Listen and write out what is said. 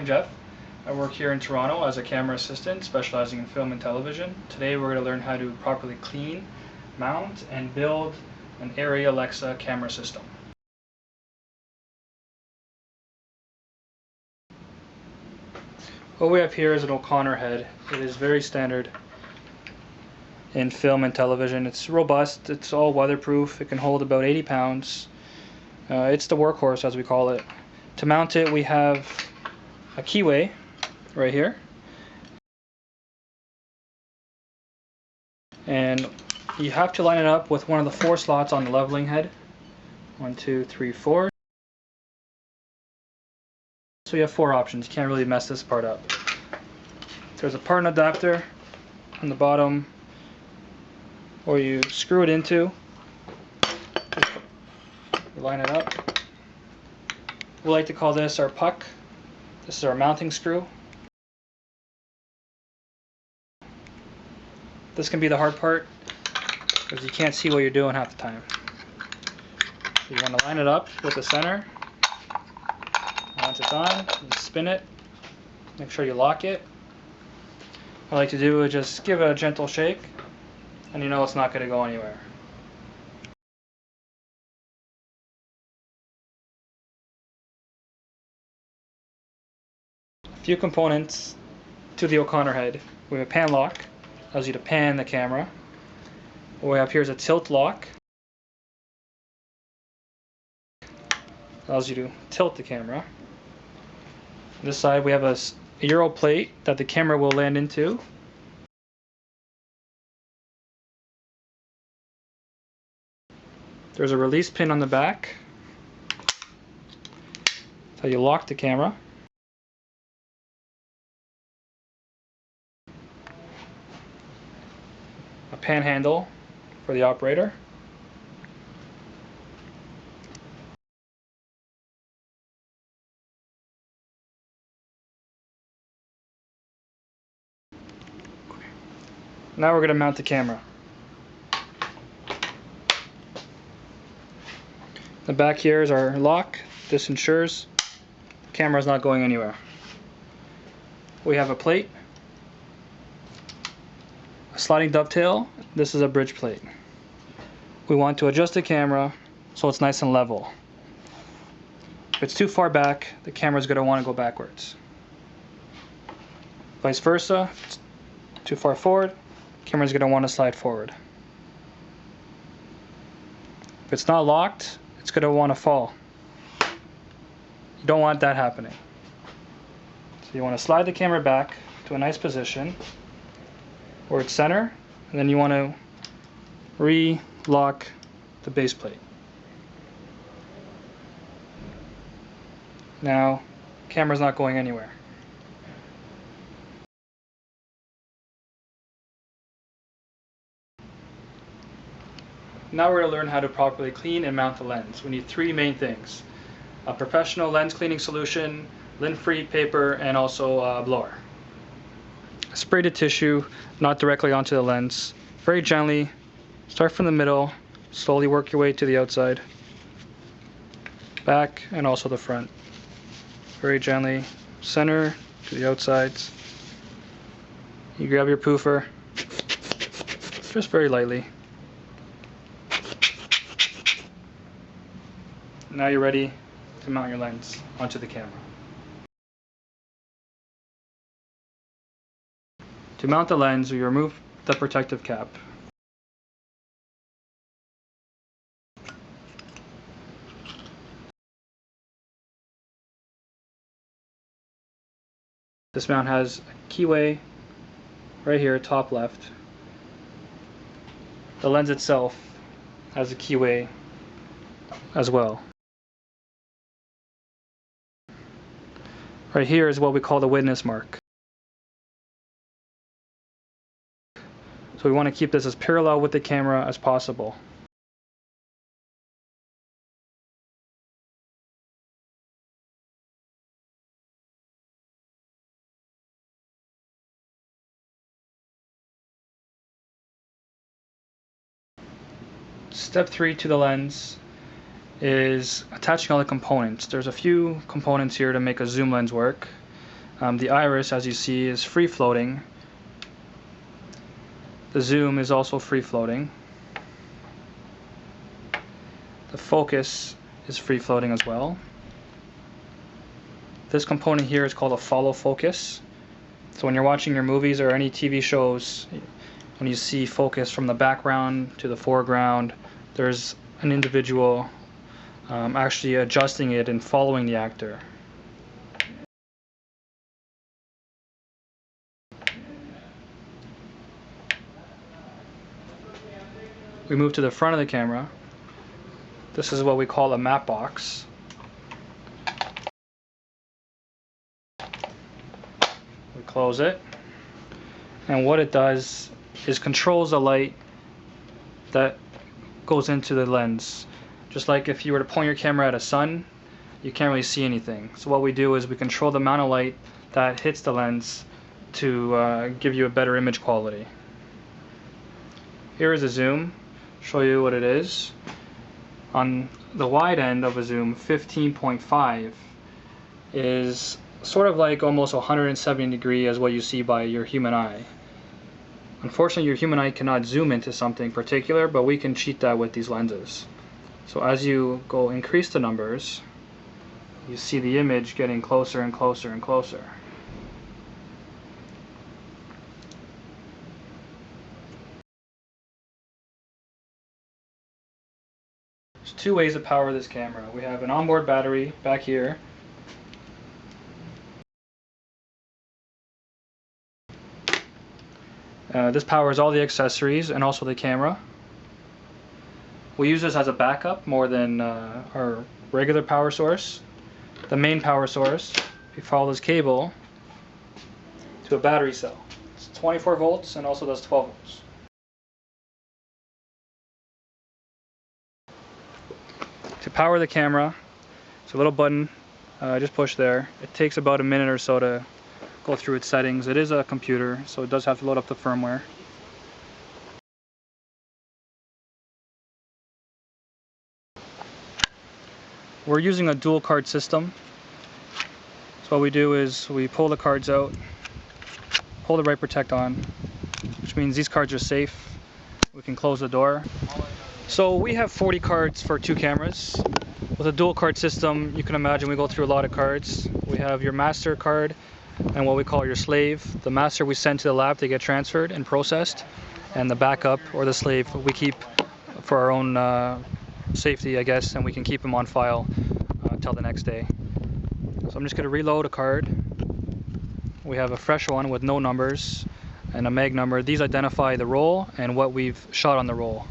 Jeff. I work here in Toronto as a camera assistant specializing in film and television. Today we're going to learn how to properly clean, mount, and build an Arri Alexa camera system. What we have here is an O'Connor head. It is very standard in film and television. It's robust, it's all weatherproof, it can hold about 80 pounds. It's the workhorse, as we call it. To mount it, we have a keyway right here, and you have to line it up with one of the 4 slots on the leveling head. 1, 2, 3, 4. So you have 4 options. You can't really mess this part up. There's a part adapter on the bottom where you screw it into. You line it up. We like to call this our puck. This is our mounting screw. This can be the hard part because you can't see what you're doing half the time. So you want to line it up with the center. Once it's on, you spin it. Make sure you lock it. What I like to do is just give it a gentle shake, and you know it's not going to go anywhere. A few components to the O'Connor head. We have a pan lock, allows you to pan the camera. What we have here is a tilt lock, allows you to tilt the camera. On this side we have a Euro plate that the camera will land into. There's a release pin on the back. That's how you lock the camera. A pan handle for the operator. Now we're going to mount the camera. The back here is our lock. This ensures the camera is not going anywhere. We have a plate, a sliding dovetail. This is a bridge plate. We want to adjust the camera so it's nice and level. If it's too far back, the camera is going to want to go backwards. Vice versa, if it's too far forward, the camera is going to want to slide forward. If it's not locked, it's going to want to fall. You don't want that happening. So you want to slide the camera back to a nice position where it's center, and then you want to re-lock the base plate. Now, the camera's not going anywhere. Now we're going to learn how to properly clean and mount the lens. We need 3 main things: a professional lens cleaning solution, lint-free paper, and also a blower. Spray the tissue, not directly onto the lens. Very gently, start from the middle, slowly work your way to the outside, back, and also the front. Very gently, center to the outsides. You grab your poofer, just very lightly. Now you're ready to mount your lens onto the camera. To mount the lens, we remove the protective cap. This mount has a keyway right here, top left. The lens itself has a keyway as well. Right here is what we call the witness mark. So we want to keep this as parallel with the camera as possible. Step 3 to the lens is attaching all the components. There's a few components here to make a zoom lens work. The iris, as you see, is free floating. The zoom is also free floating. The focus is free floating as well. This component here is called a follow focus. So when you're watching your movies or any TV shows, when you see focus from the background to the foreground, there's an individual actually adjusting it and following the actor. We move to the front of the camera. This is what we call a map box. We close it, and what it does is controls the light that goes into the lens. Just like if you were to point your camera at a sun, you can't really see anything. So what we do is we control the amount of light that hits the lens to give you a better image quality. Here is a zoom. Show you what it is. On the wide end of a zoom, 15.5 is sort of like almost 170 degree as what you see by your human eye. Unfortunately, your human eye cannot zoom into something particular, but we can cheat that with these lenses. So as you go increase the numbers, you see the image getting closer and closer and closer. There's two ways to power this camera. We have an onboard battery back here. This powers all the accessories and also the camera. We use this as a backup more than our regular power source. The main power source, we follow this cable to a battery cell. It's 24 volts and also does 12 volts. To power the camera, it's a little button, just push there. It takes about a minute or so to go through its settings. It is a computer, so it does have to load up the firmware. We're using a dual card system. So what we do is we pull the cards out, pull the right protect on, which means these cards are safe. We can close the door. So we have 40 cards for 2 cameras. With a dual card system, you can imagine we go through a lot of cards. We have your master card and what we call your slave. The master we send to the lab to get transferred and processed, and the backup or the slave we keep for our own safety, I guess, and we can keep them on file until the next day. So I'm just going to reload a card. We have a fresh one with no numbers and a mag number. These identify the roll and what we've shot on the roll.